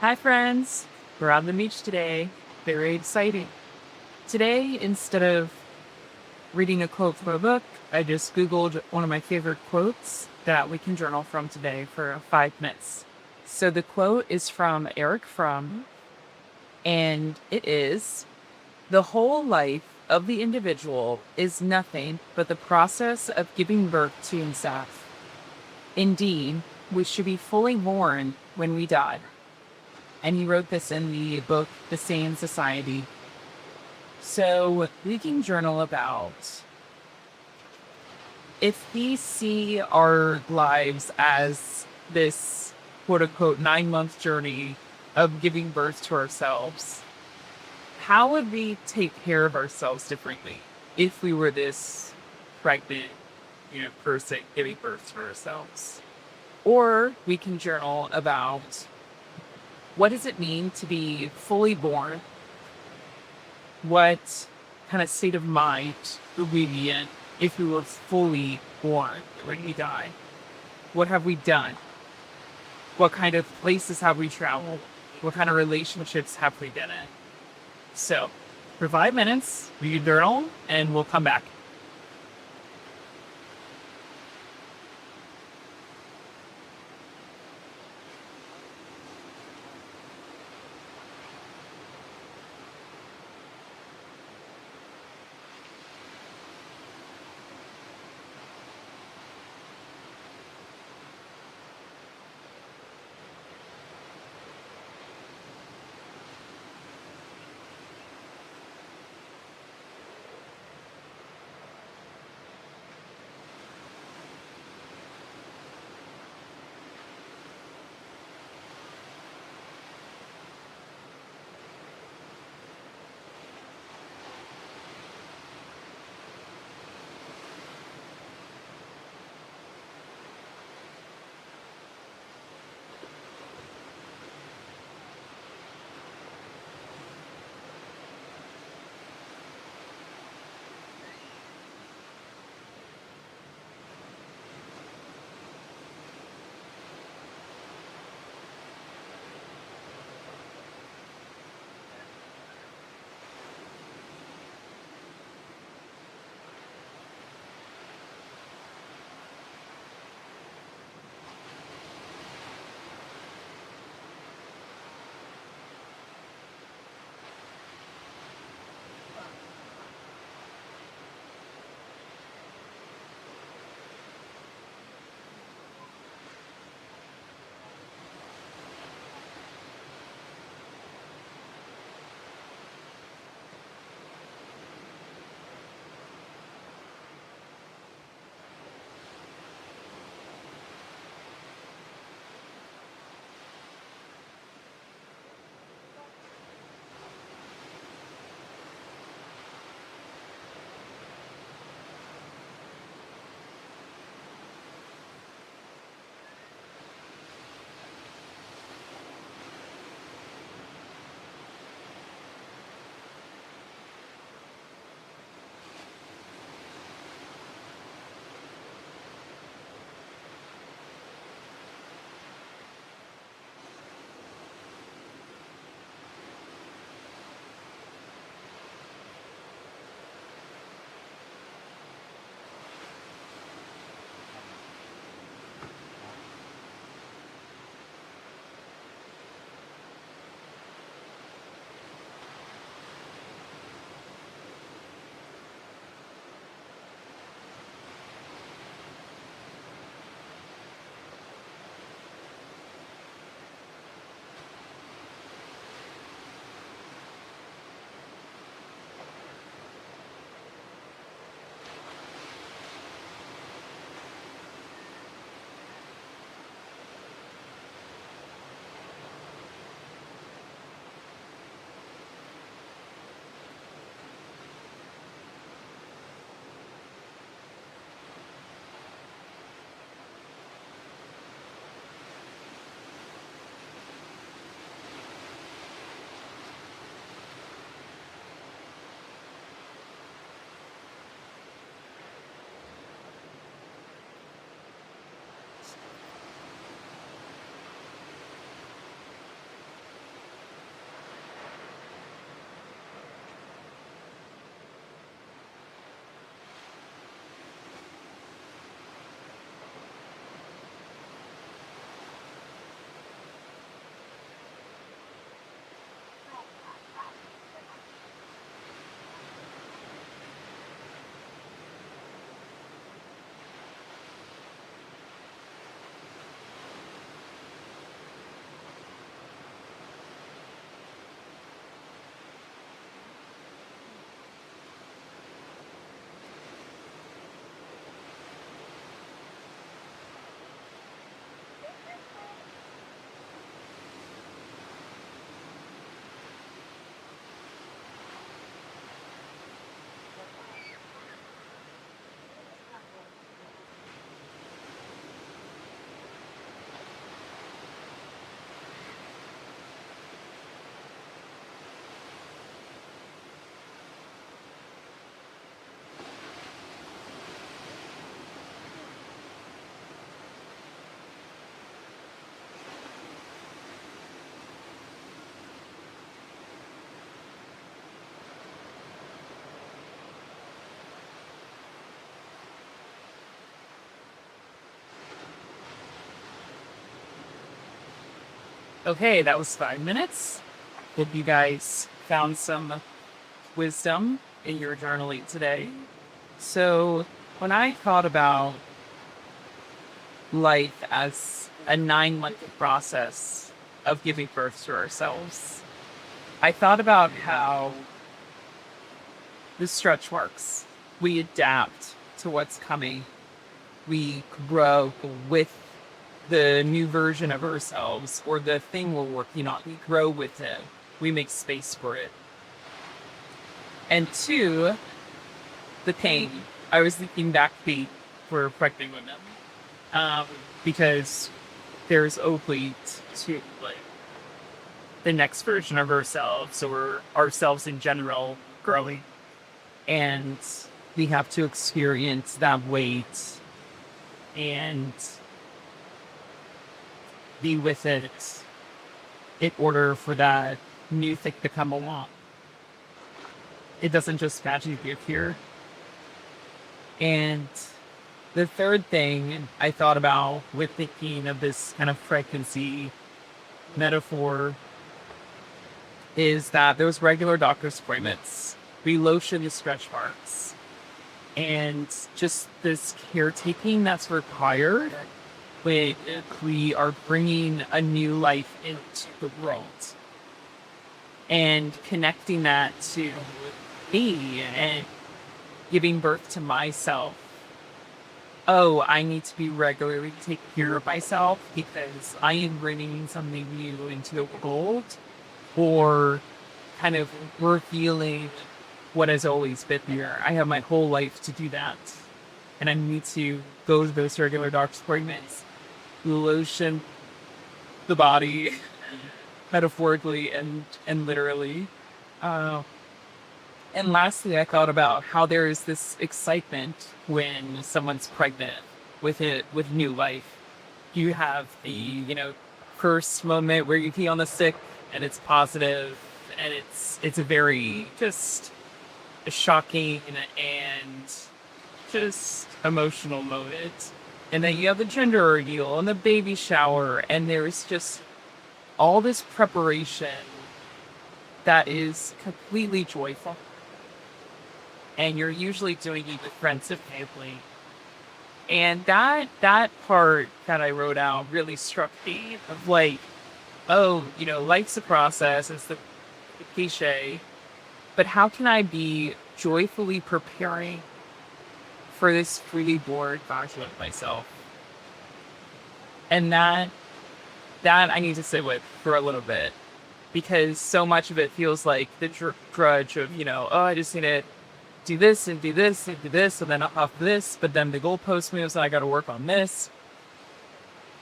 Hi, friends. We're on the beach today. Very exciting. Today, instead of reading a quote from a book, I just Googled one of my favorite quotes that we can journal from today for 5 minutes. So the quote is from Eric Fromm, and it is: the whole life of the individual is nothing but the process of giving birth to himself. Indeed, we should be fully born when we die. And he wrote this in the book, The Sane Society. So we can journal about if we see our lives as this quote unquote 9 month journey of giving birth to ourselves, how would we take care of ourselves differently if we were this pregnant, person giving birth to ourselves? Or we can journal about what does it mean to be fully born. What kind of state of mind would we be in if we were fully born when we die? What have we done? What kind of places have we traveled? What kind of relationships have we been in? So, for 5 minutes, we can journal and we'll come back. Okay, that was 5 minutes. Hope you guys found some wisdom in your journaling today. So, when I thought about life as a 9 month process of giving birth to ourselves, I thought about how the stretch works. We adapt to what's coming, we grow with the new version of ourselves or the thing we're working on. We grow with it, we make space for it. And two, the pain. I was thinking back pain for pregnant women, um, because there's always to like the next version of ourselves or ourselves in general growing, and we have to experience that weight and be with it in order for that new thing to come along. It doesn't just magically appear. And the third thing I thought about with thinking of this kind of pregnancy metaphor is that those regular doctor's appointments, we lotion the stretch marks, and just this caretaking that's required when we are bringing a new life into the world and connecting that to me and giving birth to myself. Oh, I need to be regularly take care of myself because I am bringing something new into the world, or kind of revealing what has always been there. I have my whole life to do that. And I need to go to those regular doctor's appointments, lotion the body, metaphorically and literally. Uh, and lastly, I thought about how there is this excitement when someone's pregnant with new life. You have the, first moment where you pee on the stick and it's positive, and it's a very just shocking and just emotional moment. And then you have the gender reveal and the baby shower, and there's just all this preparation that is completely joyful. And you're usually doing it with friends and family. And that part that I wrote out really struck me of like, oh, life's a process, it's the cliche, but how can I be joyfully preparing for this freely born version of myself? And that I need to sit with for a little bit, because so much of it feels like the drudge of, oh, I just need to do this and do this and do this, and then off this, but then the goalpost moves and I got to work on this.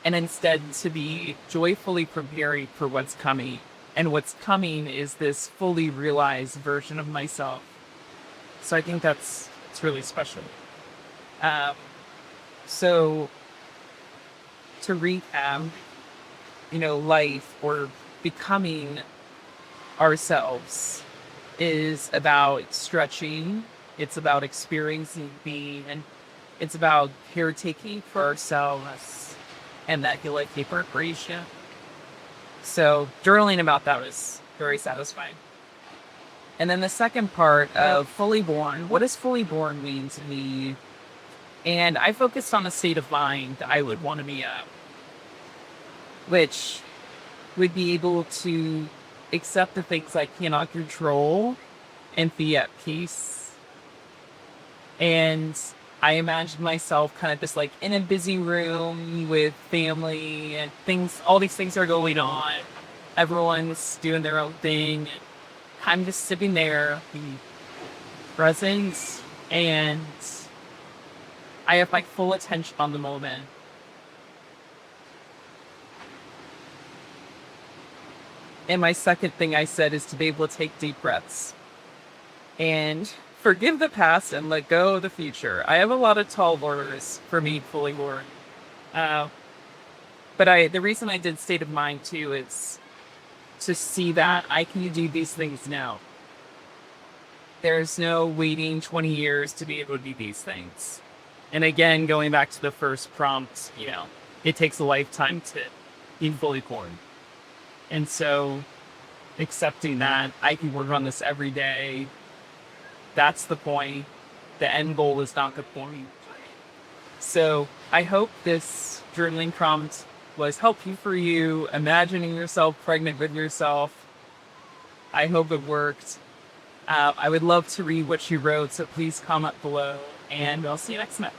And instead to be joyfully preparing for what's coming. And what's coming is this fully realized version of myself. So I think it's really special. Um, so to recap, life or becoming ourselves is about stretching, it's about experiencing being, and it's about caretaking for ourselves and that healing preparation. So journaling about that was very satisfying. And then the second part of fully born, what does fully born mean to me? And I focused on the state of mind I would want to be at, which would be able to accept the things I cannot control and be at peace. And I imagine myself kind of just like in a busy room with family and things, all these things are going on. Everyone's doing their own thing. I'm just sitting there, being present, and I have my full attention on the moment. And my second thing I said is to be able to take deep breaths and forgive the past and let go of the future. I have a lot of tall orders for me fully born. Uh, but the reason I did state of mind too is to see that I can do these things now. There's no waiting 20 years to be able to do these things. And again, going back to the first prompt, it takes a lifetime to be fully born. And so accepting that I can work on this every day, that's the point. The end goal is not the point. So I hope this journaling prompt was helpful for you, imagining yourself pregnant with yourself. I hope it worked. I would love to read what you wrote, so please comment below, and I'll see you next time.